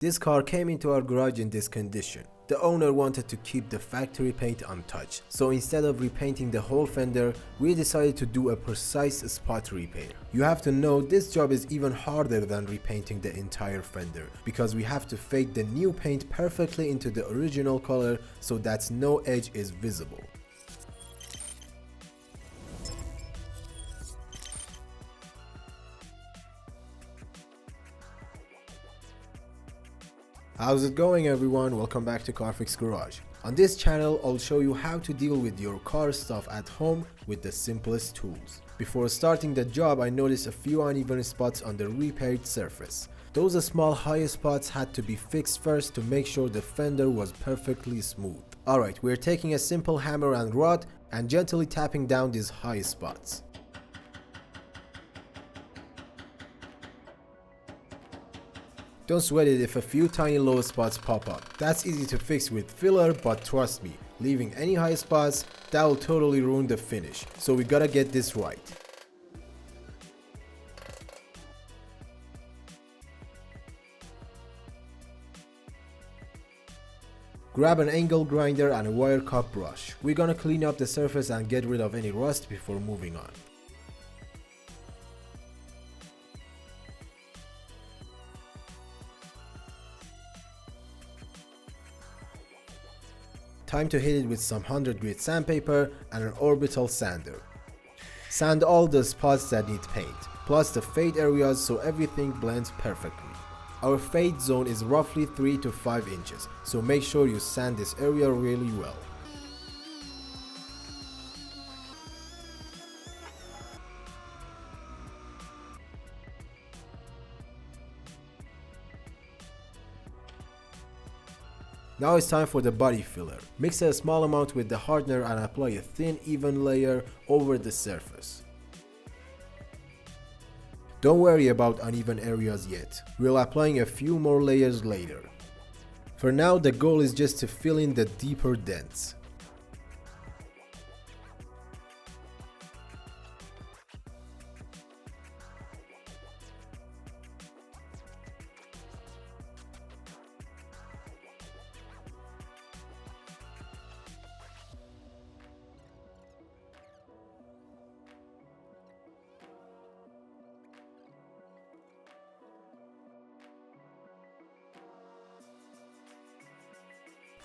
This car came into our garage in this condition. The owner wanted to keep the factory paint untouched, so instead of repainting the whole fender, we decided to do a precise spot repair. You have to know this job is even harder than repainting the entire fender, because we have to fade the new paint perfectly into the original color so that no edge is visible. How's it going everyone? Welcome back to Carfix Garage. On this channel, I'll show you how to deal with your car stuff at home with the simplest tools. Before starting the job, I noticed a few uneven spots on the repaired surface. Those small high spots had to be fixed first to make sure the fender was perfectly smooth. Alright, we're taking a simple hammer and rod and gently tapping down these high spots. Don't sweat it if a few tiny low spots pop up. That's easy to fix with filler, but trust me, leaving any high spots, that will totally ruin the finish. So we gotta get this right. Grab an angle grinder and a wire cup brush. We're gonna clean up the surface and get rid of any rust before moving on. Time to hit it with some 100 grit sandpaper and an orbital sander. Sand all the spots that need paint, plus the fade areas so everything blends perfectly. Our fade zone is roughly 3 to 5 inches, so make sure you sand this area really well. Now it's time for the body filler. Mix a small amount with the hardener and apply a thin, even layer over the surface. Don't worry about uneven areas yet. We'll applying a few more layers later. For now, the goal is just to fill in the deeper dents.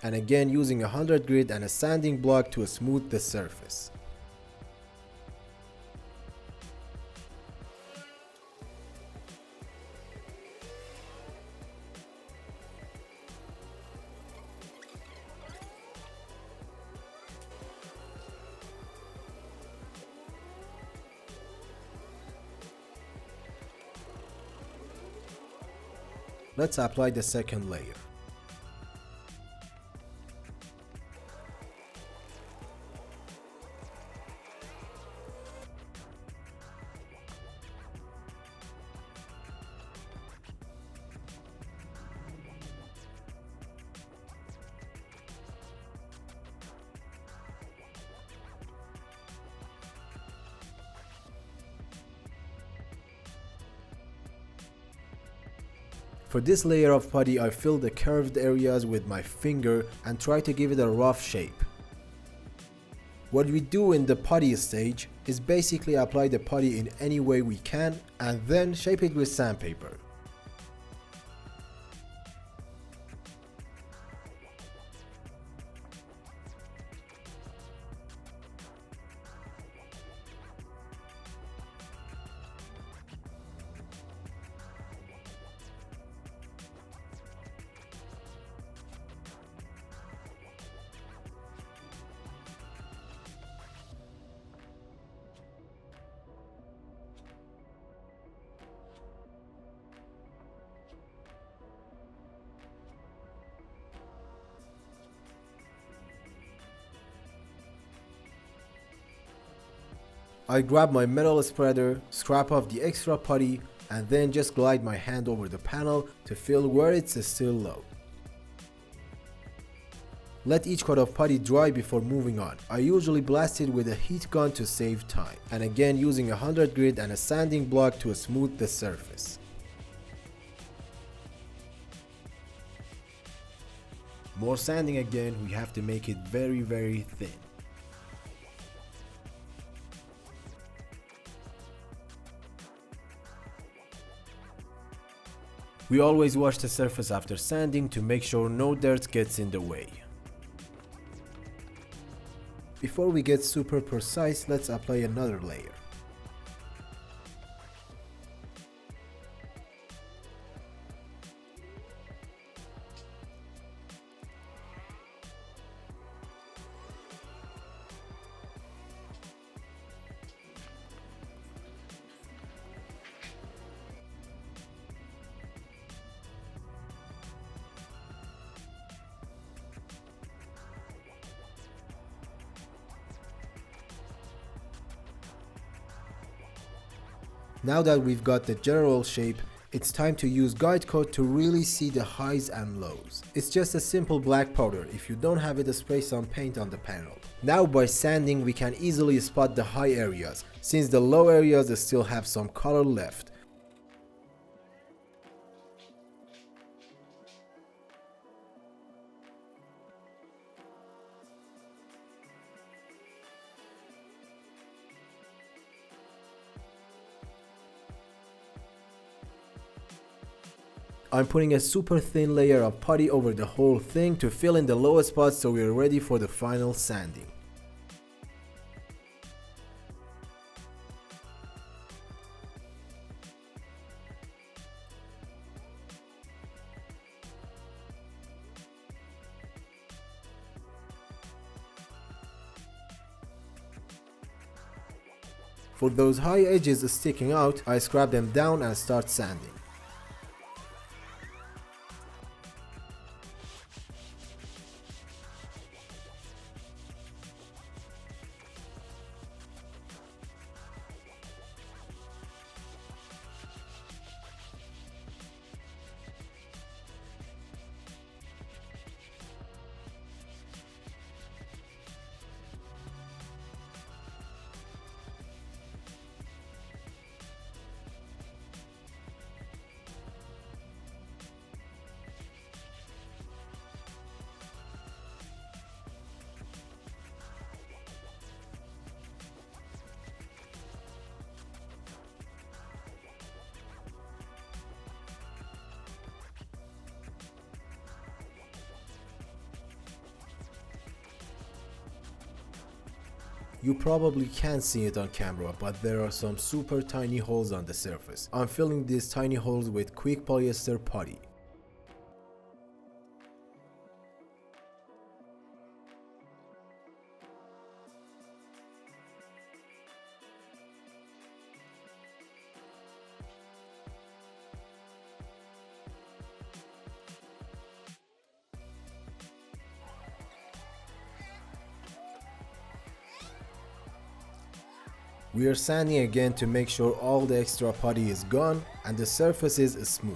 And again using a 100 grit and a sanding block to smooth the surface. Let's apply the second layer. For this layer of putty, I fill the curved areas with my finger and try to give it a rough shape. What we do in the putty stage is basically apply the putty in any way we can and then shape it with sandpaper. I grab my metal spreader, scrap off the extra putty, and then just glide my hand over the panel to fill where it's still low. Let each coat of putty dry before moving on. I usually blast it with a heat gun to save time, and again using a 100 grit and a sanding block to smooth the surface. More sanding again, we have to make it very, very thin. We always wash the surface after sanding to make sure no dirt gets in the way. Before we get super precise, let's apply another layer. Now that we've got the general shape, it's time to use guide coat to really see the highs and lows. It's just a simple black powder. If you don't have it, spray some paint on the panel. Now by sanding we can easily spot the high areas, since the low areas still have some color left. I'm putting a super thin layer of putty over the whole thing to fill in the lowest spots so we're ready for the final sanding. For those high edges sticking out, I scrap them down and start sanding. You probably can't see it on camera, but there are some super tiny holes on the surface. I'm filling these tiny holes with quick polyester putty. We are sanding again to make sure all the extra putty is gone and the surface is smooth.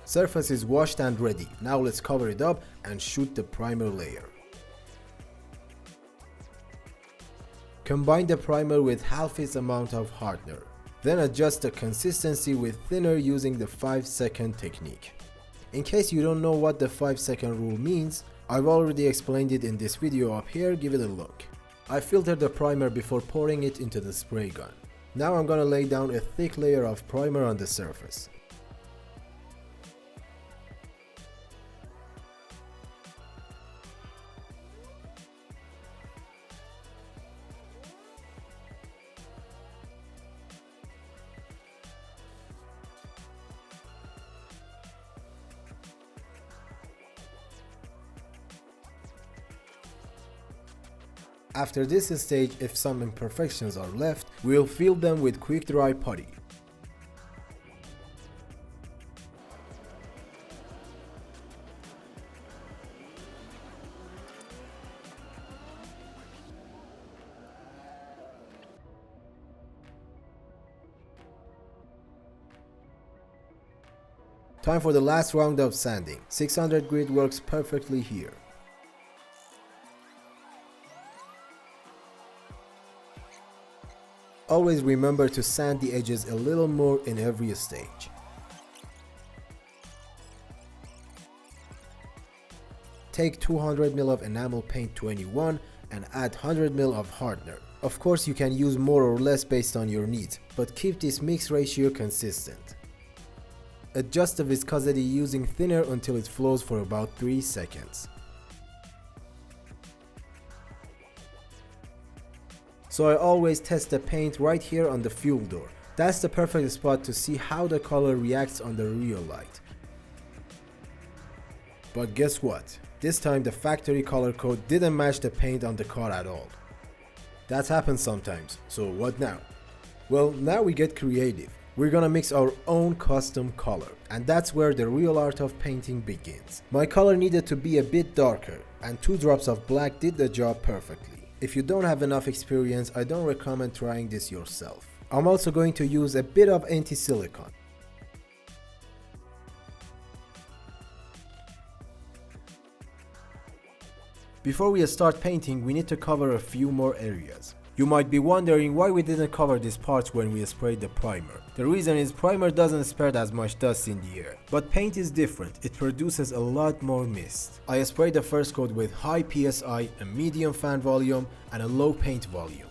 Surface is washed and ready. Now let's cover it up and shoot the primer layer. Combine the primer with half its amount of hardener. Then adjust the consistency with thinner using the 5-second technique. In case you don't know what the 5-second rule means, I've already explained it in this video up here, give it a look. I filtered the primer before pouring it into the spray gun. Now I'm gonna lay down a thick layer of primer on the surface. After this stage, if some imperfections are left, we'll fill them with quick dry putty. Time for the last round of sanding. 600 grit works perfectly here. Always remember to sand the edges a little more in every stage. Take 200 ml of enamel paint 21 and add 100 ml of hardener. Of course you can use more or less based on your needs, but keep this mix ratio consistent. Adjust the viscosity using thinner until it flows for about 3 seconds. So I always test the paint right here on the fuel door. That's the perfect spot to see how the color reacts under real light. But guess what? This time the factory color code didn't match the paint on the car at all. That happens sometimes, so what now? Well, now we get creative. We're gonna mix our own custom color, and that's where the real art of painting begins. My color needed to be a bit darker, and 2 drops of black did the job perfectly. If you don't have enough experience, I don't recommend trying this yourself. I'm also going to use a bit of anti-silicone. Before we start painting, we need to cover a few more areas. You might be wondering why we didn't cover these parts when we sprayed the primer. The reason is primer doesn't spread as much dust in the air, but paint is different, it produces a lot more mist. I sprayed the first coat with high PSI, a medium fan volume, and a low paint volume.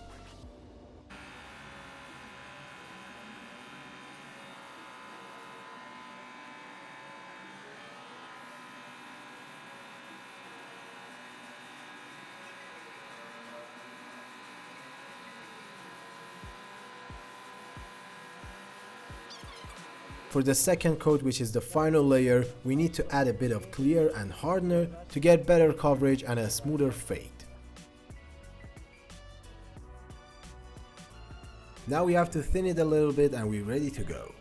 For the second coat, which is the final layer, we need to add a bit of clear and hardener to get better coverage and a smoother fade. Now we have to thin it a little bit and we're ready to go.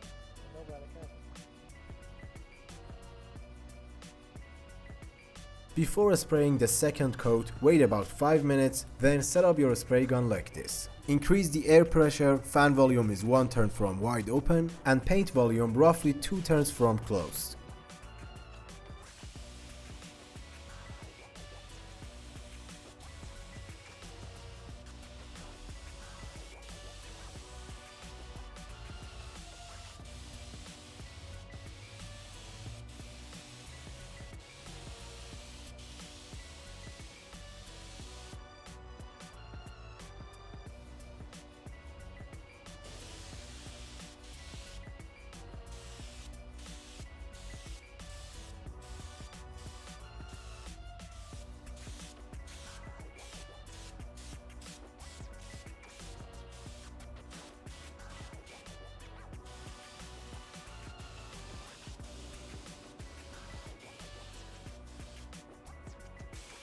Before spraying the second coat, wait about 5 minutes, then set up your spray gun like this. Increase the air pressure, fan volume is 1 turn from wide open, and paint volume roughly 2 turns from closed.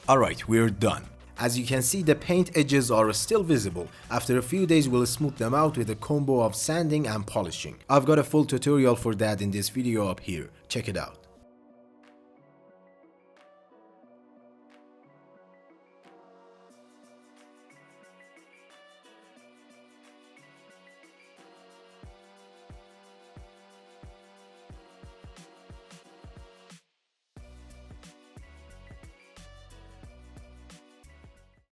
Alright, we're done. As you can see, the paint edges are still visible. After a few days we'll smooth them out with a combo of sanding and polishing. I've got a full tutorial for that in this video up here. Check it out.